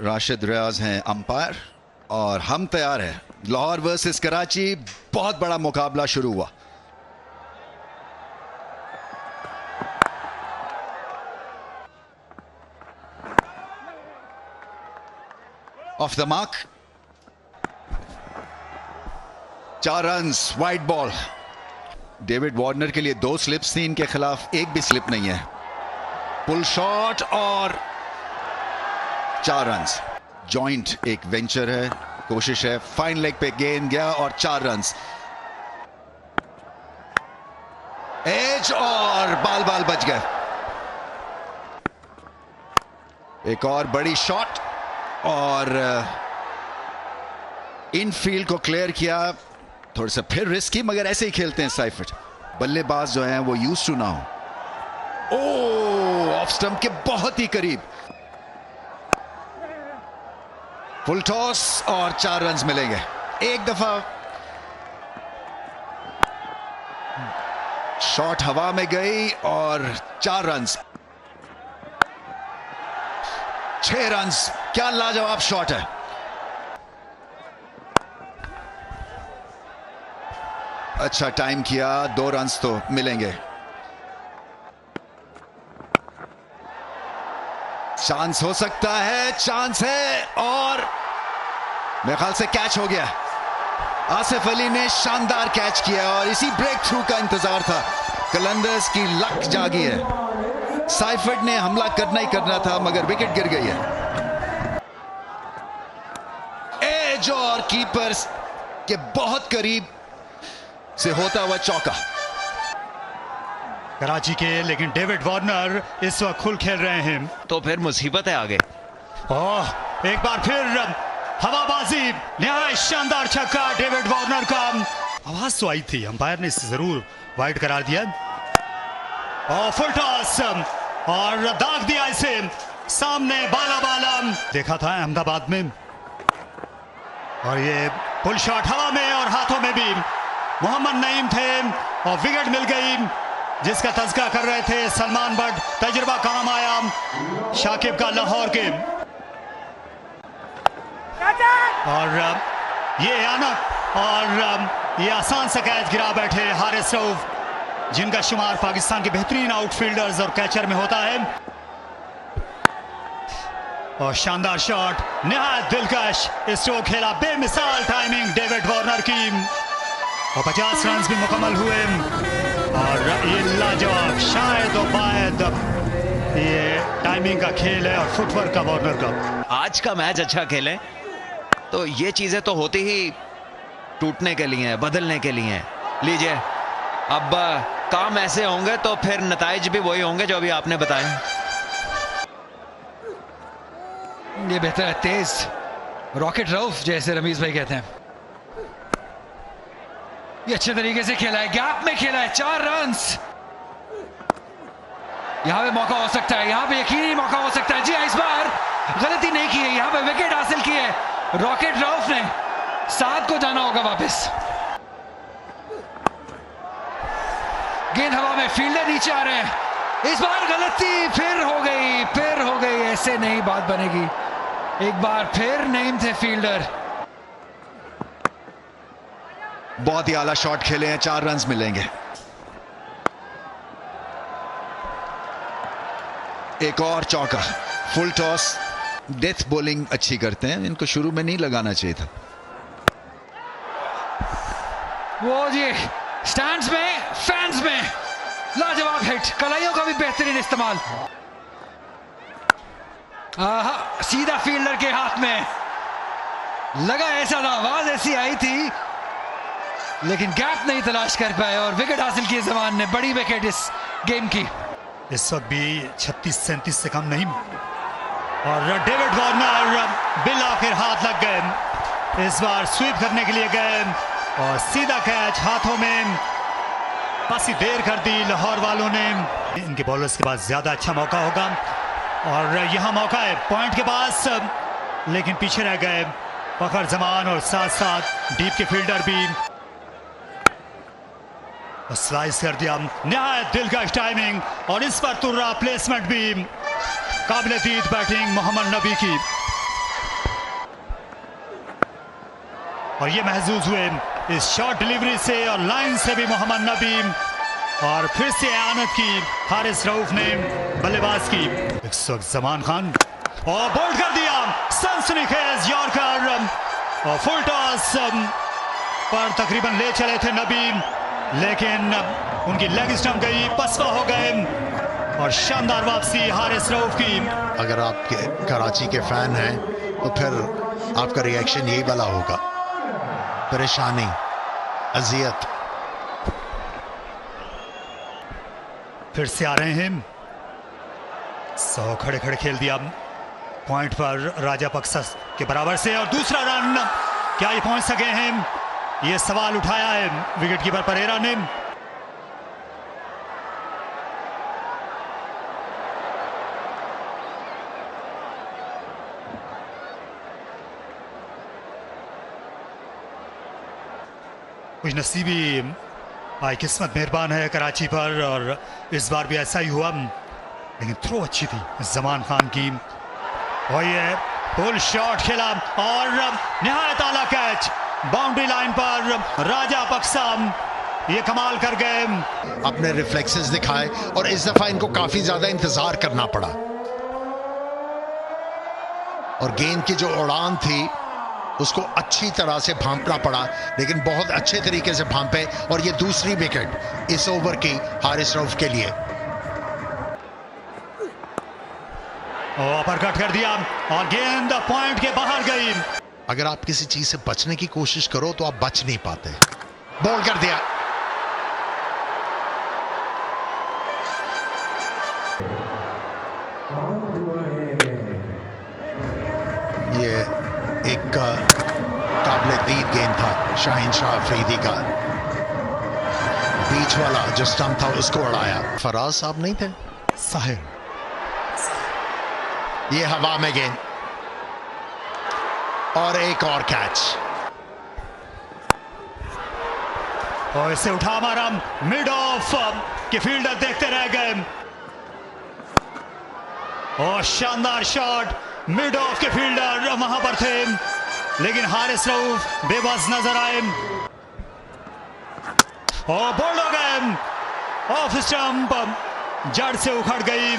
राशिद रियाज हैं अंपायर और हम तैयार हैं। लाहौर वर्सेस कराची, बहुत बड़ा मुकाबला शुरू हुआ। Of the mark, 4 runs, wide ball. David Warner के लिए 2 स्लिप्स थी, इनके खिलाफ एक भी स्लिप नहीं है। पुल शॉट और 4 रन्स। जॉइंट एक वेंचर है, कोशिश है, फाइन लेग पे गेंद गया और 4 रन्स। एज और बाल बाल बच गए। एक और बड़ी शॉट और इनफील्ड को क्लियर किया। थोड़ा सा फिर रिस्की, मगर ऐसे ही खेलते हैं साइफर्ट। बल्लेबाज जो हैं वो यूज्ड टू ना हो। ओ, ऑफ स्टंप के बहुत ही करीब। फुल टॉस और 4 रन्स मिलेंगे। एक दफा शॉट हवा में गई और 4 रन्स, 6 रन्स। क्या लाजवाब शॉट है। अच्छा टाइम किया, 2 रन्स तो मिलेंगे। चांस हो सकता है, चांस है और मेरे ख्याल से कैच हो गया। आसिफ अली ने शानदार कैच किया और इसी ब्रेक थ्रू का इंतजार था। कलंदर्स की लक जागी है। साइफर्ट ने हमला करना ही करना था, मगर विकेट गिर गई है। एज और कीपर्स के बहुत करीब से होता हुआ चौका कराची के, लेकिन डेविड वार्नर इस वक्त खुल खेल रहे हैं, तो फिर मुसीबत है आगे। ओह, एक बार फिर हवाबाजी, नहायत शानदार छक्का डेविड वार्नर का। आवाज तो आई थी, अंपायर ने इसे जरूर वाइड करार दिया। और फुल टॉस और दाग दिया इसे सामने, बाला बाला देखा था अहमदाबाद में। और ये पुल शॉट हवा में और हाथों में भी मोहम्मद नईम थे और विकेट मिल गई, जिसका तज़किरा कर रहे थे सलमान बट। तजुर्बा काम आया शाकिब का लाहौर के। और ये आनक और ये आसान सा कैच गिरा बैठे हारिस रऊफ, जिनका शुमार पाकिस्तान के बेहतरीन आउटफील्डर्स और कैचर में होता है। और शानदार शॉट, निहायत दिलकश स्ट्रोक खेला, बेमिसाल टाइमिंग डेविड वार्नर की। और 50 रन भी मुकम्मल हुए। और ये लाजवाब, शायद और बायद, ये टाइमिंग का खेल है और फुटवर्क का वार्नर का। आज का मैच अच्छा खेले तो ये चीजें तो होती ही टूटने के लिए, बदलने के लिए। लीजिए, अब काम ऐसे होंगे तो फिर नताइज भी वही होंगे जो अभी आपने बताए। ये बेहतर है, तेज रॉकेट रऊफ जैसे रमीज भाई कहते हैं। ये अच्छे तरीके से खेला है, गैप में खेला है, 4 रन्स। यहां पे मौका हो सकता है, यहां पे यकीनी मौका हो सकता है। जी इस बार गलती नहीं की है, यहां पे विकेट हासिल की है रॉकेट रऊफ ने। 7 को जाना होगा वापस। गेंद हवा में, फील्डर नीचे आ रहे हैं। इस बार गलती फिर हो गई, फिर हो गई। ऐसे नहीं बात बनेगी। एक बार फिर नईम थे फील्डर। बहुत ही आला शॉट खेले हैं, 4 रन्स मिलेंगे। एक और चौका। फुल टॉस, डेथ बॉलिंग अच्छी करते हैं, इनको शुरू में नहीं लगाना चाहिए था। वो जी स्टैंड्स में, फैंस में लाजवाब हिट, कलाइयों का भी बेहतरीन इस्तेमाल। सीधा फील्डर के हाथ में लगा, ऐसा ना आवाज ऐसी आई थी, लेकिन गैप नहीं तलाश कर पाए और विकेट हासिल किए जमान ने। बड़ी विकेट इस गेम की। इस वक्त भी 36-37 से कम नहीं। और डेविड वार्नर बिल आखिर हाथ लग गए। इस बार स्वीप करने के लिए गए और सीधा कैच हाथों में। पासी देर कर दी लाहौर वालों ने। इनके बॉलर्स के पास ज्यादा अच्छा मौका होगा और यहाँ मौका है पॉइंट के पास, लेकिन पीछे रह गए फखर जमान और साथ साथ डीप के फील्डर भी। स्लाइस कर दिया, नहायत दिलकश टाइमिंग और इस पर तुर्रा प्लेसमेंट भी। काबिल-ए-दीद बैटिंग मोहम्मद नबी की। और ये महसूस हुए इस शॉर्ट डिलीवरी से और लाइन से भी मोहम्मद नबी, और फिर से आनत की हारिस रऊफ ने बल्लेबाज की। इस वक्त जमान खान और बोल्ड कर दिया सनसनीखेज यॉर्कर, और फुल टॉस पर तकरीबन ले चले थे नबी, लेकिन उनकी लेग स्टंप गई, पसवा हो गए, और शानदार वापसी हारिस रऊफ की। अगर आप कराची के फैन हैं तो फिर आपका रिएक्शन यही वाला होगा, परेशानी, अजियत। फिर से आ रहे हैं 100 खड़े खड़े खेल दिया पॉइंट पर राजापक्सा के बराबर से, और दूसरा रन क्या ये पहुंच सके हैं, ये सवाल उठाया है विकेटकीपर परेरा ने। कुछ नसीबी भाई किस्मत मेहरबान है कराची पर, और इस बार भी ऐसा ही हुआ, लेकिन थ्रो अच्छी थी जमान खान की, और ये पुल शॉट खेला और निहायत आला कैच बाउंड्री लाइन पर राजापक्सा ये कमाल कर गए। अपने रिफ्लेक्सेस दिखाए और इस दफा इनको काफी ज्यादा इंतजार करना पड़ा, और गेंद की जो उड़ान थी उसको अच्छी तरह से भांपना पड़ा, लेकिन बहुत अच्छे तरीके से भांपे, और ये दूसरी विकेट इस ओवर की हारिस रऊफ के लिए। अपरकट कर दिया और गेंद पॉइंट के बाहर गई। अगर आप किसी चीज से बचने की कोशिश करो तो आप बच नहीं पाते। बॉल कर दिया, ये एक काबिल दीद गेंद था शाहीन शाह अफरीदी का, बीच वाला जो स्टंप था उसको उड़ाया। फराज साहब नहीं थे, साहिर, ये हवा में गेंद और एक और कैच, और इसे उठा मारा मिड ऑफ के फील्डर देखते रह गए, और शानदार शॉट मिड ऑफ के फील्डर वहां पर थे, लेकिन हारिस रऊफ बेबस नजर आए और बोल्ड हो गए, ऑफ स्टंप जड़ से उखड़ गई,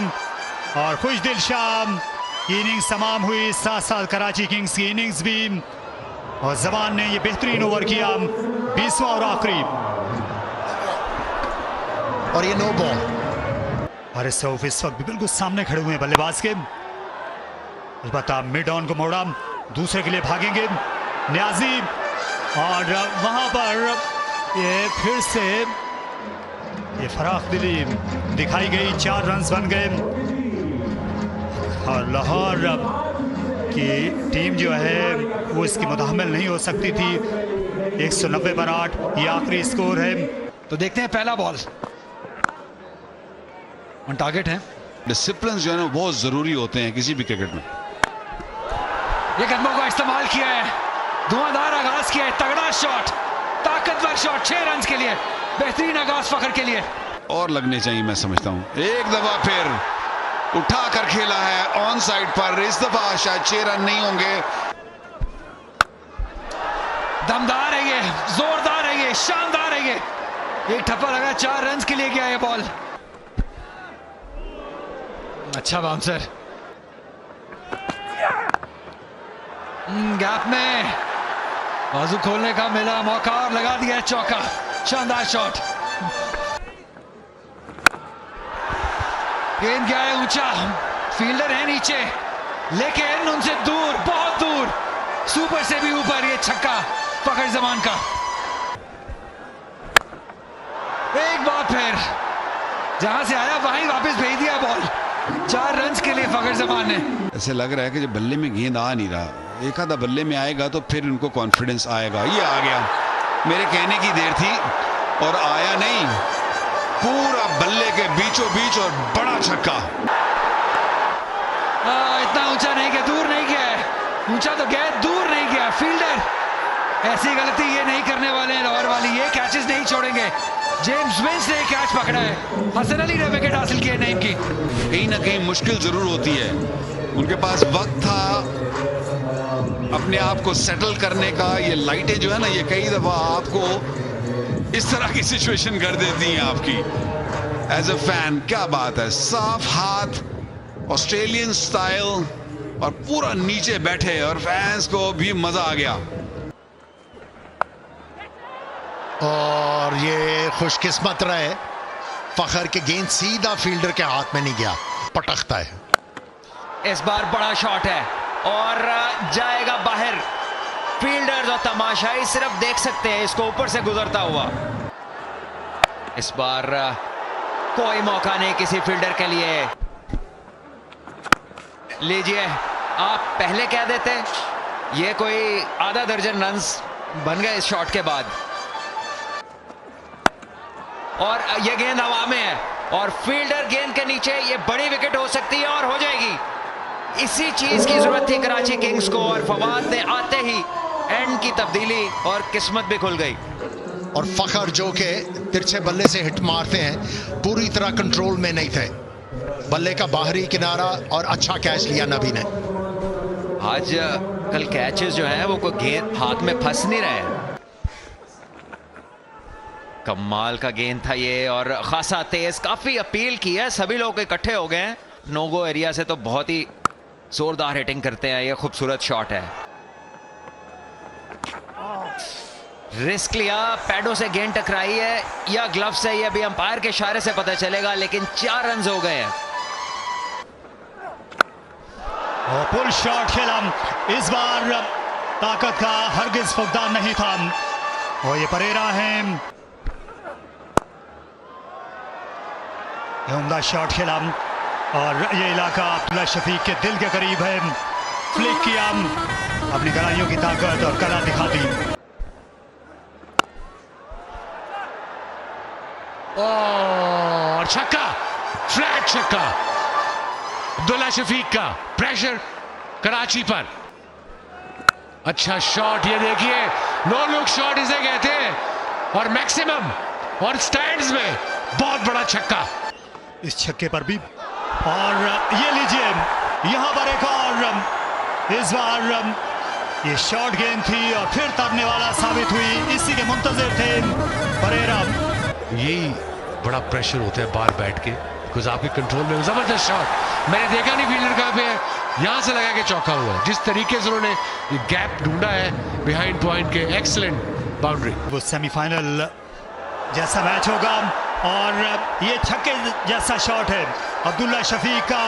और खुश दिल शाम इनिंग्स तमाम हुई, साथ साथ कराची किंग्स की इनिंग्स भी, और जमान ने ये बेहतरीन ओवर किया 20वां और आखिरी, और ये नो बॉल। हारिस रऊफ इस वक्त भी बिल्कुल सामने खड़े हुए हैं बल्लेबाज के, अलबत्ता मिड ऑन को मोड़ा, दूसरे के लिए भागेंगे न्याजी, और वहां पर ये फिर से ये फराख दिली दिखाई गई, 4 रन्स बन गए, और लाहौर की टीम जो है वो इसकी मुताहमिल नहीं हो सकती थी। 190 पर 8 ये आखिरी स्कोर है। तो देखते हैं पहला बॉल ऑन टारगेट है। डिसिप्लिन जो है ना बहुत जरूरी होते हैं किसी भी क्रिकेट में। ये कदमों का इस्तेमाल किया है, धुआंधार आगाज किया है, तगड़ा शॉट, ताकतवर शॉट, 6 रन के लिए बेहतरीन आगाज फखर के लिए, और लगने चाहिए मैं समझता हूं। एक दफा फिर उठा कर खेला है ऑन साइड पर, इस दफा शायद 6 रन नहीं होंगे। दमदार है ये, जोरदार है ये, शानदार है ये, एक ठप्पा लगा, 4 रन के लिए गया ये बॉल। अच्छा बाउंसर, गैप में बाजू खोलने का मिला मौका और लगा दिया चौका, शानदार शॉट। गेंद गया है ऊंचा, फील्डर है नीचे, लेकिन उनसे दूर, बहुत दूर, सुपर से भी ऊपर, ये छक्का फखर जमान का। एक बार फिर जहां से आया वहीं वापस भेज दिया बॉल, 4 रन के लिए फखर जमान ने। ऐसे लग रहा है कि जब बल्ले में गेंद आ नहीं रहा, एक आधा बल्ले में आएगा तो फिर उनको कॉन्फिडेंस आएगा। ये आ गया, मेरे कहने की देर थी और आया नहीं, पूरा बल्ले के बीचों बीच और बड़ा छक्का। इतना ऊंचा नहीं गया, दूर नहीं गया है, ऊंचा तो गया, दूर नहीं गया। फील्डर ऐसी गलती ये नहीं करने वाले हैं लाहौर वाली, ये कैचेस नहीं छोड़ेंगे। जेम्स विंस ने कैच पकड़ा है, हसन अली ने विकेट हासिल किया नईम की। कहीं ना कहीं मुश्किल जरूर होती है, उनके पास वक्त था अपने आप को सेटल करने का। ये लाइटें जो है ना, ये कई दफा आपको इस तरह की सिचुएशन कर देती हैं आपकी एज अ फैन। क्या बात है, साफ हाथ, ऑस्ट्रेलियन स्टाइल, और पूरा नीचे बैठे, और फैंस को भी मजा आ गया। और ये खुशकिस्मत रहे, फखर के गेंद सीधा फील्डर के हाथ में नहीं गया, पटकता है। इस बार बड़ा शॉट है और जाएगा बाहर। फील्डर्स और तमाशाई सिर्फ देख सकते हैं इसको ऊपर से गुजरता हुआ। इस बार कोई मौका नहीं किसी फील्डर के लिए। लीजिए, आप पहले कह देते, ये कोई आधा दर्जन रन्स बन गए इस शॉट के बाद। और ये गेंद हवा में है और फील्डर गेंद के नीचे, ये बड़ी विकेट हो सकती है और हो जाएगी। इसी चीज की जरूरत थी कराची किंग्स को, और फवाद ने आते ही एंड की तब्दीली और किस्मत भी खुल गई। और फखर जो के तिरछे बल्ले से हिट मारते हैं, पूरी तरह कंट्रोल में नहीं थे। बल्ले का बाहरी किनारा और अच्छा कैच लिया नबी ने। आज कल कैचेस जो हैं वो कोई गेंद हाथ में फंस नहीं रहे हैं। कमाल का गेंद था ये, और खासा तेज, काफी अपील की है, सभी लोग इकट्ठे हो गए हैं। नो गो एरिया से तो बहुत ही जोरदार हिटिंग करते हैं। ये खूबसूरत शॉट है, रिस्क लिया, पैडों से गेंद टकराई है या ग्लव से, ये अभी अंपायर के इशारे से पता चलेगा, लेकिन 4 रन हो गए हैं। और पुल शॉट खेला, इस बार ताकत का हरगिज फुकदान नहीं था। और ये परेरा है, उम्दा शॉट खेला, और ये इलाका अब्दुल्ला शफीक के दिल के करीब है। फ्लिक किया, अपनी कलाइयों की ताकत और कला दिखा दी। और छक्का, फ्लैट छक्का अब्दुल्ला शफीक का। प्रेशर कराची पर, अच्छा शॉट, ये देखिए नो लुक शॉट इसे कहते हैं, और मैक्सिमम और स्टैंड्स में बहुत बड़ा छक्का इस छक्के पर भी। और ये लीजिए, यहां पर एक और, इस बार ये शॉर्ट गेंद थी और फिर तरने वाला साबित हुई, इसी के मुंतजिर थे परेरा। यही बड़ा प्रेशर होता है बाहर बैठ के, बिकॉज आपके कंट्रोल में। जबरदस्त शॉट, मैंने देखा नहीं फील्डर कहां पे है, यहां से लगा के चौका हुआ है। जिस तरीके से उन्होंने गैप ढूंढा है बिहाइंड पॉइंट के, एक्सीलेंट बाउंड्री। वो सेमीफाइनल जैसा मैच होगा, और ये छक्के जैसा शॉट है अब्दुल्ला शफीक का।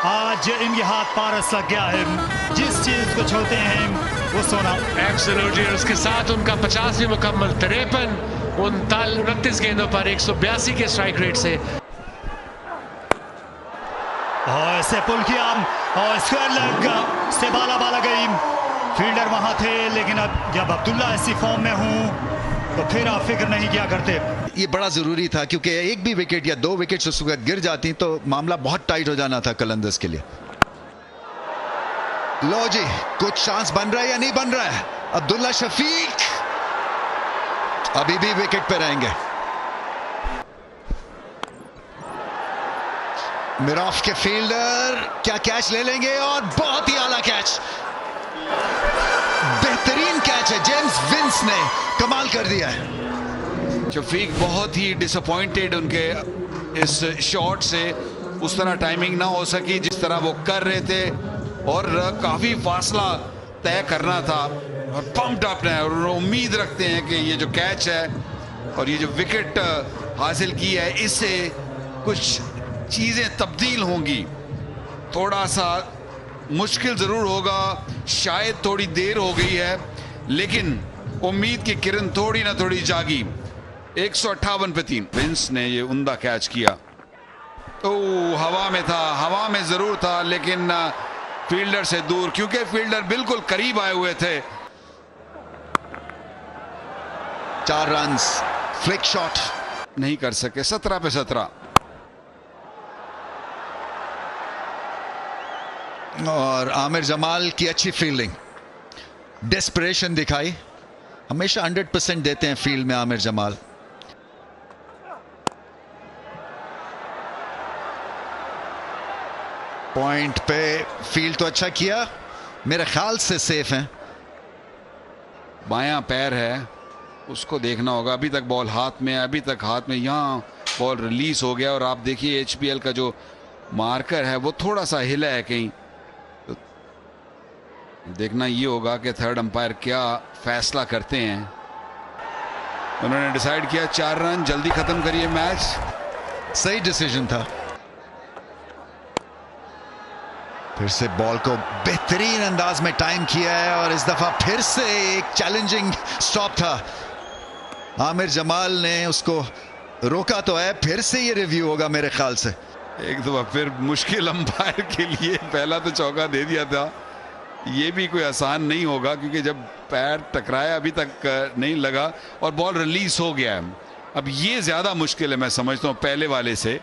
आज इनके हाथ पारस लग गया है, जिस चीज को छोड़ते हैं वो सोना। एब्सोल्युटली, उसके साथ उनका 50 भी मुकम्मल, 53 29 गेंदों पर 182 के स्ट्राइक रेट से। और इसे पुल किया, और स्क्वायर लेग से बाला गई। फील्डर वहां थे, लेकिन अब जब अब्दुल्ला ऐसी फॉर्म में हूं तो फिर आप फिक्र नहीं किया करते। ये बड़ा जरूरी था, क्योंकि एक भी विकेट या 2 विकेट उस वक्त गिर जाती तो मामला बहुत टाइट हो जाना था कलंदर्स के लिए। लो जी, कुछ चांस बन रहा है या नहीं बन रहा है? अब्दुल्ला शफीक अभी भी विकेट पे रहेंगे। मिराफ के फील्डर क्या कैच ले लेंगे, और बहुत ही आला कैच, बेहतरीन कैच है, जेम्स विंस ने कमाल कर दिया है। शफीक बहुत ही डिसअपॉइंटेड उनके इस शॉट से, उस तरह टाइमिंग ना हो सकी जिस तरह वो कर रहे थे, और काफी फासला तय करना था, और पंप्ड अप है, और उम्मीद रखते हैं कि ये जो कैच है और ये जो विकेट हासिल की है, इससे कुछ चीजें तब्दील होंगी। थोड़ा सा मुश्किल जरूर होगा, शायद थोड़ी देर हो गई है, लेकिन उम्मीद की किरण थोड़ी ना थोड़ी जागी। 158 पे 3। विंस ने ये उम्दा कैच किया, तो हवा में था, हवा में जरूर था, लेकिन फील्डर से दूर, क्योंकि फील्डर बिल्कुल करीब आए हुए थे। 4 रन्स, फ्लिक शॉट नहीं कर सके। 17 पे 17। और आमिर जमाल की अच्छी फील्डिंग, डेस्परेशन दिखाई। हमेशा 100% देते हैं फील्ड में आमिर जमाल। पॉइंट पे फील्ड तो अच्छा किया, मेरे ख्याल से सेफ हैं। बायां पैर है, उसको देखना होगा। अभी तक बॉल हाथ में है, अभी तक हाथ में, यहाँ बॉल रिलीज हो गया और आप देखिए HBL का जो मार्कर है वो थोड़ा सा हिला है कहीं। तो देखना ये होगा कि थर्ड अंपायर क्या फैसला करते हैं। उन्होंने डिसाइड किया 4 रन, जल्दी खत्म करिए मैच। सही डिसीजन था। फिर से बॉल को बेहतरीन अंदाज में टाइम किया है और इस दफा फिर से एक चैलेंजिंग स्टॉप था। आमिर जमाल ने उसको रोका तो है, फिर से ये रिव्यू होगा मेरे ख्याल से। एक दफा फिर मुश्किल अंपायर के लिए, पहला तो चौका दे दिया था, ये भी कोई आसान नहीं होगा क्योंकि जब पैर टकराया अभी तक नहीं लगा और बॉल रिलीज हो गया है। अब ये ज्यादा मुश्किल है मैं समझता हूँ पहले वाले से।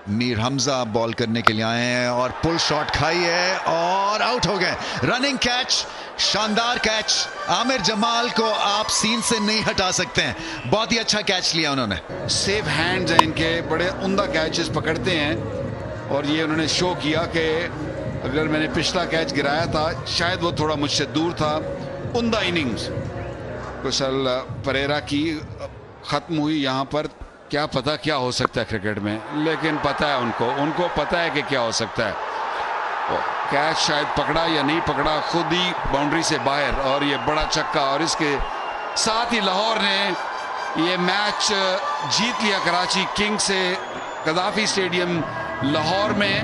मीर हमजा बॉल करने के लिए आए हैं और पुल शॉट खाई है और आउट हो गए। रनिंग कैच, शानदार कैच। आमिर जमाल को आप सीन से नहीं हटा सकते हैं, बहुत ही अच्छा कैच लिया उन्होंने। सेफ हैंड्स हैं इनके, बड़े उम्दा कैचेस पकड़ते हैं और ये उन्होंने शो किया कि अगर मैंने पिछला कैच गिराया था शायद वो थोड़ा मुझसे दूर था। उम्दा इनिंग्स कुशल परेरा की खत्म हुई यहाँ पर। क्या पता क्या हो सकता है क्रिकेट में, लेकिन पता है उनको पता है कि क्या हो सकता है। कैच शायद पकड़ा या नहीं पकड़ा, खुद ही बाउंड्री से बाहर और ये बड़ा छक्का। और इसके साथ ही लाहौर ने ये मैच जीत लिया कराची किंग्स से। कदाफी स्टेडियम लाहौर में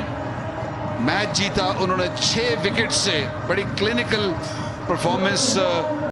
मैच जीता उन्होंने 6 विकेट से। बड़ी क्लिनिकल परफॉर्मेंस